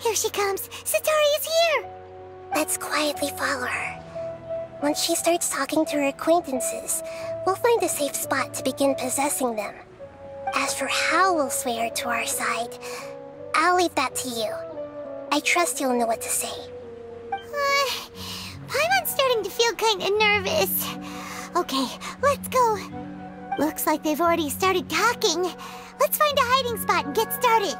Here she comes! Setaria's here! Let's quietly follow her. Once she starts talking to her acquaintances, we'll find a safe spot to begin possessing them. As for how we'll sway her to our side, I'll leave that to you. I trust you'll know what to say. Paimon's starting to feel kinda nervous. Okay, let's go. Looks like they've already started talking. Let's find a hiding spot and get started.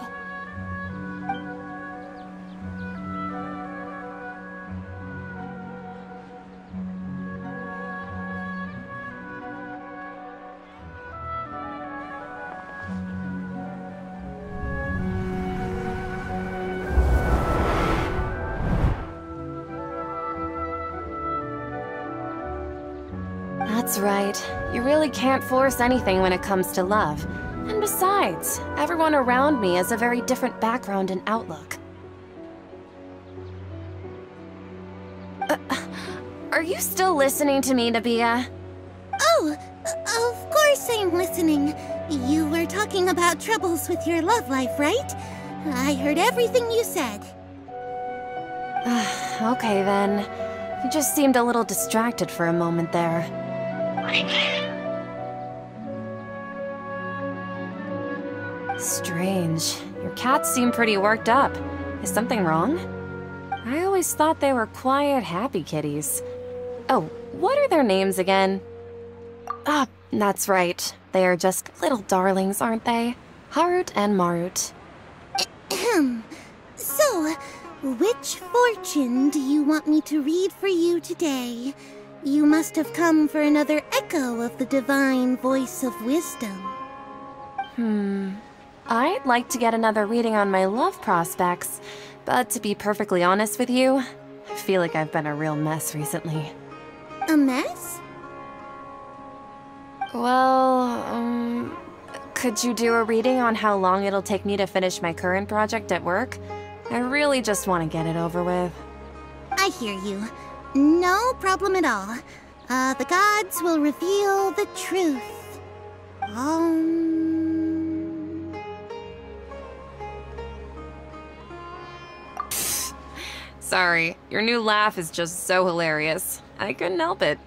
That's right. You really can't force anything when it comes to love. And besides, everyone around me has a very different background and outlook. Are you still listening to me, Nabia? Oh, of course I'm listening. You were talking about troubles with your love life, right? I heard everything you said. Okay then. You just seemed a little distracted for a moment there. Strange. Your cats seem pretty worked up. Is something wrong? I always thought they were quiet, happy kitties. Oh, what are their names again? Ah, that's right. They are just little darlings, aren't they? Harut and Marut. So, which fortune do you want me to read for you today? You must have come for another echo of the divine voice of wisdom. I'd like to get another reading on my love prospects, but to be perfectly honest with you, I feel like I've been a real mess recently. A mess? Well, could you do a reading on how long it'll take me to finish my current project at work? I really just want to get it over with. I hear you. No problem at all. The gods will reveal the truth. Sorry, your new laugh is just so hilarious. I couldn't help it.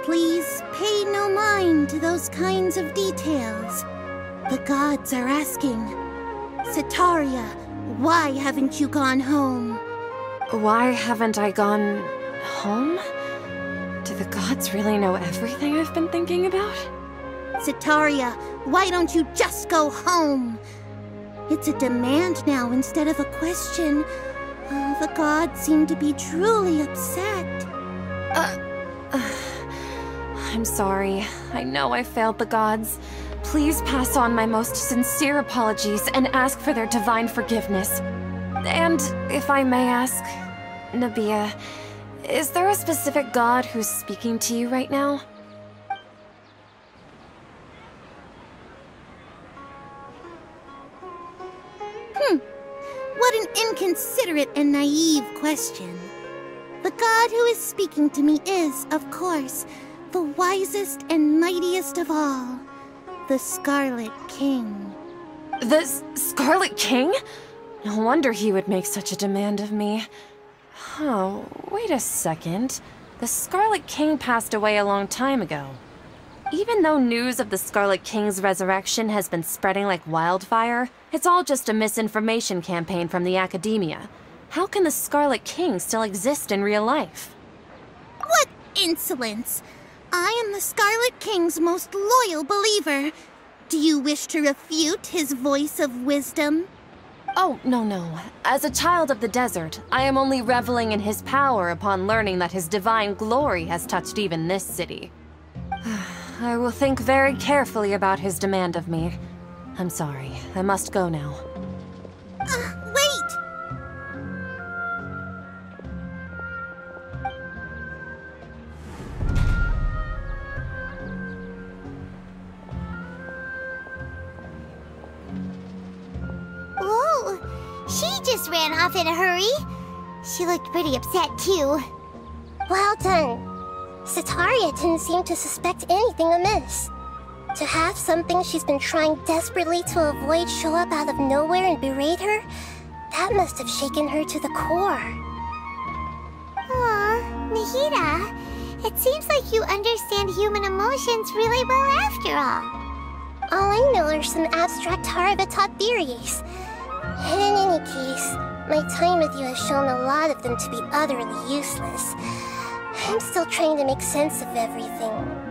Please pay no mind to those kinds of details. The gods are asking, Setaria, why haven't you gone home? Why haven't I gone home? Do the gods really know everything I've been thinking about? Setaria, why don't you just go home? It's a demand now instead of a question. The gods seem to be truly upset. I'm sorry. I know I failed the gods. Please pass on my most sincere apologies and ask for their divine forgiveness. And if I may ask, Nabia, is there a specific god who's speaking to you right now? What an inconsiderate and naive question. The god who is speaking to me is, of course, the wisest and mightiest of all, the Scarlet King. The Scarlet King? No wonder he would make such a demand of me. Oh, wait a second. The Scarlet King passed away a long time ago. Even though news of the Scarlet King's resurrection has been spreading like wildfire, it's all just a misinformation campaign from the academia. How can the Scarlet King still exist in real life? What insolence! I am the Scarlet King's most loyal believer. Do you wish to refute his voice of wisdom? Oh, no. As a child of the desert, I am only reveling in his power upon learning that his divine glory has touched even this city. I will think very carefully about his demand of me. I'm sorry, I must go now. Wait! Whoa! She just ran off in a hurry. She looked pretty upset, too. Well done. Setaria didn't seem to suspect anything amiss. To have something she's been trying desperately to avoid show up out of nowhere and berate her, that must have shaken her to the core. Aw, Nahida, it seems like you understand human emotions really well after all. All I know are some abstract Harava-taught theories. And in any case, my time with you has shown a lot of them to be utterly useless. I'm still trying to make sense of everything.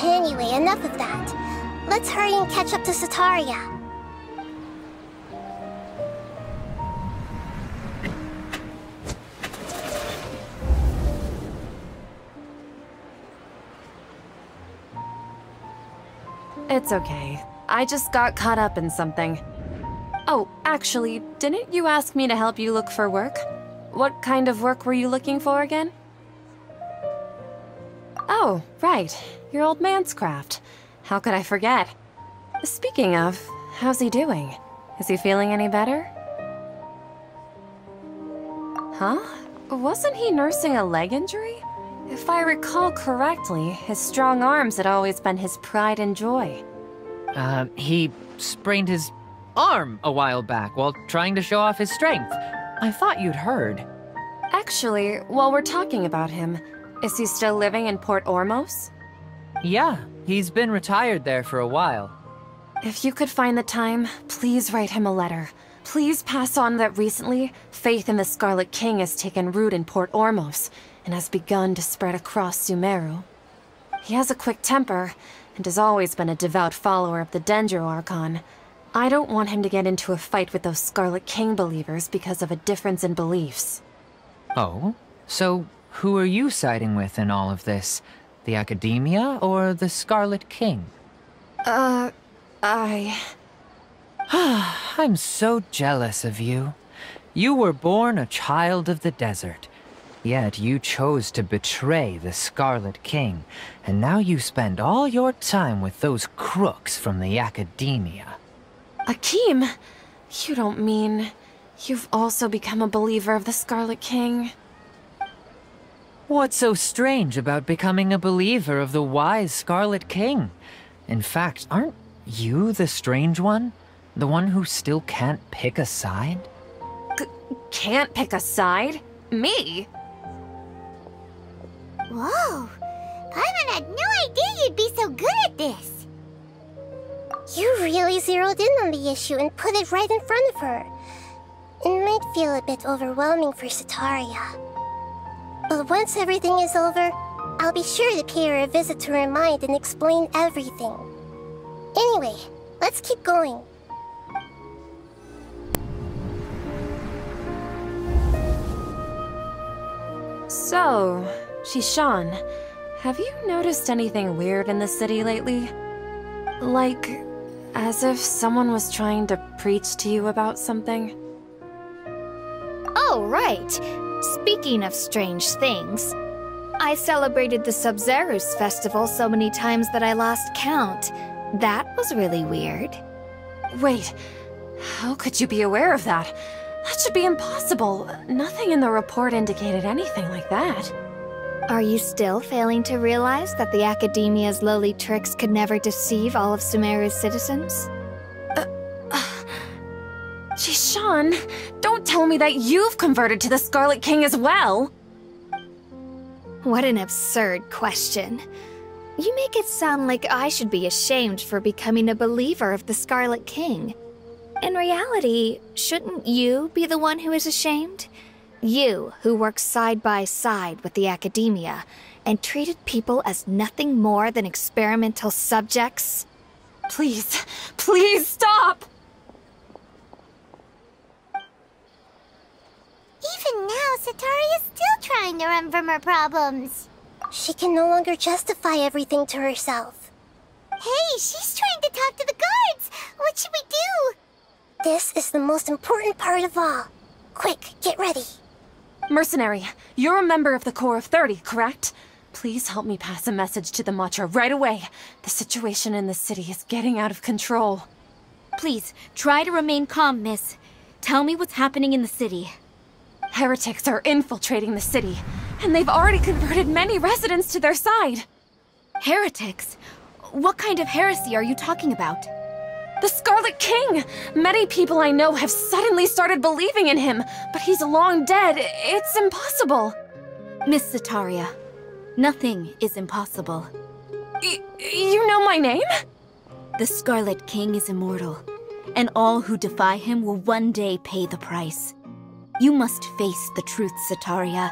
Anyway, enough of that. Let's hurry and catch up to Setaria. It's okay. I just got caught up in something. Oh, actually, didn't you ask me to help you look for work? What kind of work were you looking for again? Oh, right. Your old man's craft. How could I forget? Speaking of, how's he doing? Is he feeling any better? Huh? Wasn't he nursing a leg injury? If I recall correctly, his strong arms had always been his pride and joy. He sprained his arm a while back while trying to show off his strength. I thought you'd heard. Actually, while we're talking about him, is he still living in Port Ormos? Yeah, he's been retired there for a while. If you could find the time, please write him a letter. Please pass on that recently, faith in the Scarlet King has taken root in Port Ormos and has begun to spread across Sumeru. He has a quick temper and has always been a devout follower of the Dendro Archon. I don't want him to get into a fight with those Scarlet King believers because of a difference in beliefs. Oh? So who are you siding with in all of this? The Academia or the Scarlet King? I'm so jealous of you. You were born a child of the desert. Yet you chose to betray the Scarlet King, and now you spend all your time with those crooks from the Academia. Akeem, you don't mean you've also become a believer of the Scarlet King? What's so strange about becoming a believer of the wise Scarlet King? In fact, aren't you the strange one? The one who still can't pick a side? Can't pick a side? Me? Whoa, Paimon had no idea you'd be so good at this. You really zeroed in on the issue and put it right in front of her. It might feel a bit overwhelming for Setaria. But once everything is over, I'll be sure to pay her a visit to her mind and explain everything. Anyway, let's keep going. So, Shishan, have you noticed anything weird in the city lately? Like, as if someone was trying to preach to you about something? Oh, right. Speaking of strange things, I celebrated the Sub-Zerus festival so many times that I lost count. That was really weird. Wait, how could you be aware of that? That should be impossible. Nothing in the report indicated anything like that. Are you still failing to realize that the Academia's lowly tricks could never deceive all of Sumeru's citizens? Shishan, don't tell me that you've converted to the Scarlet King as well! What an absurd question. You make it sound like I should be ashamed for becoming a believer of the Scarlet King. In reality, shouldn't you be the one who is ashamed? You, who works side by side with the Academia and treated people as nothing more than experimental subjects? Please, please stop! Even now, Setaria is still trying to run from her problems. She can no longer justify everything to herself. Hey, she's trying to talk to the guards! What should we do? This is the most important part of all. Quick, get ready. Mercenary, you're a member of the Corps of 30, correct? Please help me pass a message to the Matcha right away. The situation in the city is getting out of control. Please, try to remain calm, miss. Tell me what's happening in the city. Heretics are infiltrating the city, and they've already converted many residents to their side. Heretics? What kind of heresy are you talking about? The Scarlet King! Many people I know have suddenly started believing in him, but he's long dead. It's impossible. Miss Setaria, nothing is impossible. You know my name? The Scarlet King is immortal, and all who defy him will one day pay the price. You must face the truth, Setaria.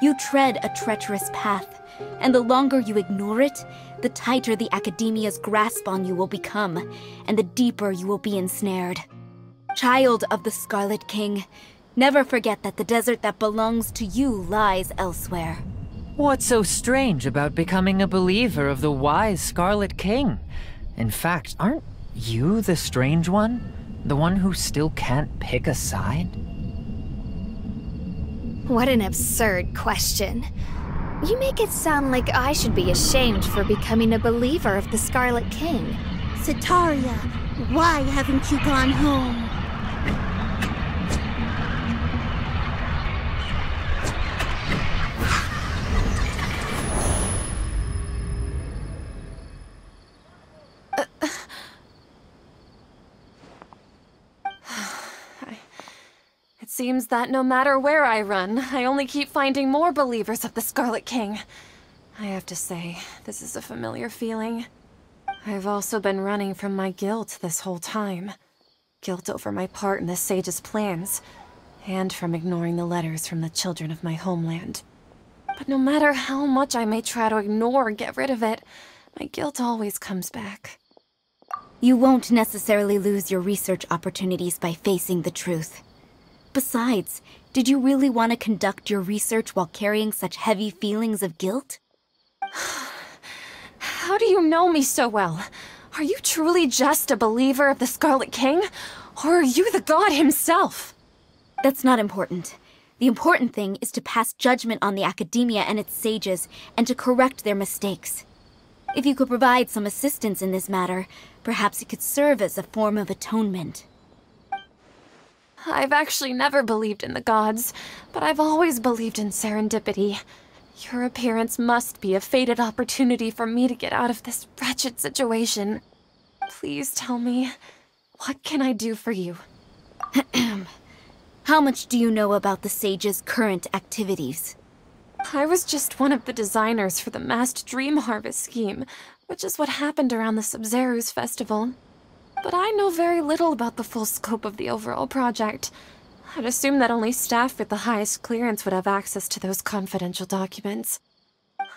You tread a treacherous path, and the longer you ignore it, the tighter the Academia's grasp on you will become, and the deeper you will be ensnared. Child of the Scarlet King, never forget that the desert that belongs to you lies elsewhere. What's so strange about becoming a believer of the wise Scarlet King? In fact, aren't you the strange one? The one who still can't pick a side? What an absurd question. You make it sound like I should be ashamed for becoming a believer of the Scarlet King. Setaria, why haven't you gone home? It seems that no matter where I run, I only keep finding more believers of the Scarlet King. I have to say, this is a familiar feeling. I've also been running from my guilt this whole time. Guilt over my part in the Sage's plans, and from ignoring the letters from the children of my homeland. But no matter how much I may try to ignore or get rid of it, my guilt always comes back. You won't necessarily lose your research opportunities by facing the truth. Besides, did you really want to conduct your research while carrying such heavy feelings of guilt? How do you know me so well? Are you truly just a believer of the Scarlet King? Or are you the god himself? That's not important. The important thing is to pass judgment on the Academia and its sages, and to correct their mistakes. If you could provide some assistance in this matter, perhaps it could serve as a form of atonement. I've actually never believed in the gods, but I've always believed in serendipity. Your appearance must be a fated opportunity for me to get out of this wretched situation. Please tell me, what can I do for you? How much do you know about the Sage's current activities? I was just one of the designers for the massed dream harvest scheme, which is what happened around the Sub-Zeru's festival. But I know very little about the full scope of the overall project. I'd assume that only staff with the highest clearance would have access to those confidential documents.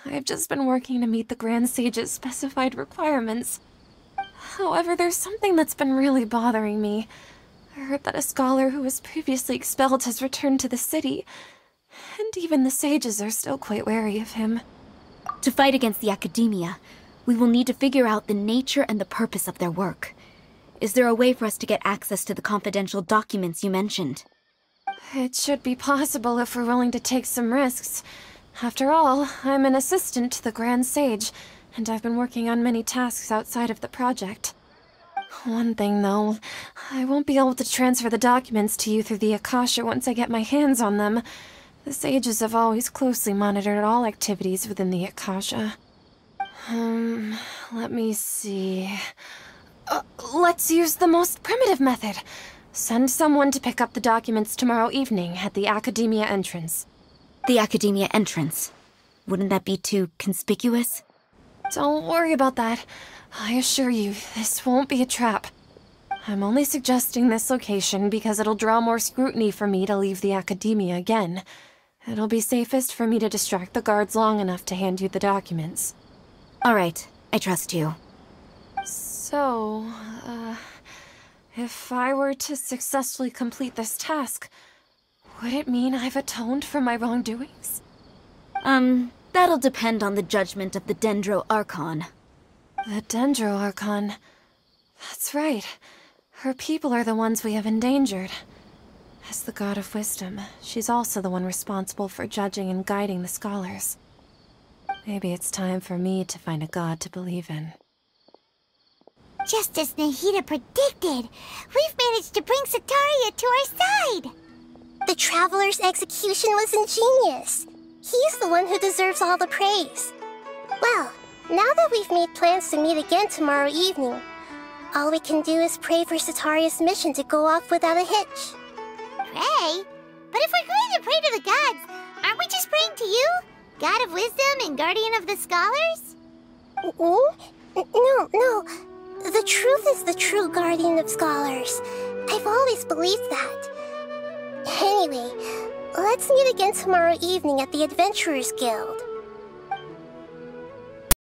I've just been working to meet the Grand Sage's specified requirements. However, there's something that's been really bothering me. I heard that a scholar who was previously expelled has returned to the city, and even the sages are still quite wary of him. To fight against the Academia, we will need to figure out the nature and the purpose of their work. Is there a way for us to get access to the confidential documents you mentioned? It should be possible if we're willing to take some risks. After all, I'm an assistant to the Grand Sage, and I've been working on many tasks outside of the project. One thing, though, I won't be able to transfer the documents to you through the Akasha once I get my hands on them. The sages have always closely monitored all activities within the Akasha. Let me see... let's use the most primitive method. Send someone to pick up the documents tomorrow evening at the Academia entrance. The Academia entrance? Wouldn't that be too conspicuous? Don't worry about that. I assure you, this won't be a trap. I'm only suggesting this location because it'll draw more scrutiny for me to leave the Academia again. It'll be safest for me to distract the guards long enough to hand you the documents. All right, I trust you. So, if I were to successfully complete this task, would it mean I've atoned for my wrongdoings? That'll depend on the judgment of the Dendro Archon. The Dendro Archon. That's right. Her people are the ones we have endangered. As the god of wisdom, she's also the one responsible for judging and guiding the scholars. Maybe it's time for me to find a god to believe in. Just as Nahida predicted, we've managed to bring Setaria to our side! The Traveler's execution was ingenious. He's the one who deserves all the praise. Well, Now that we've made plans to meet again tomorrow evening, all we can do is pray for Setaria's mission to go off without a hitch. Pray? But if we're going to pray to the gods, aren't we just praying to you? God of wisdom and guardian of the scholars? No. The truth is the true guardian of scholars. I've always believed that. Anyway, let's meet again tomorrow evening at the Adventurers Guild.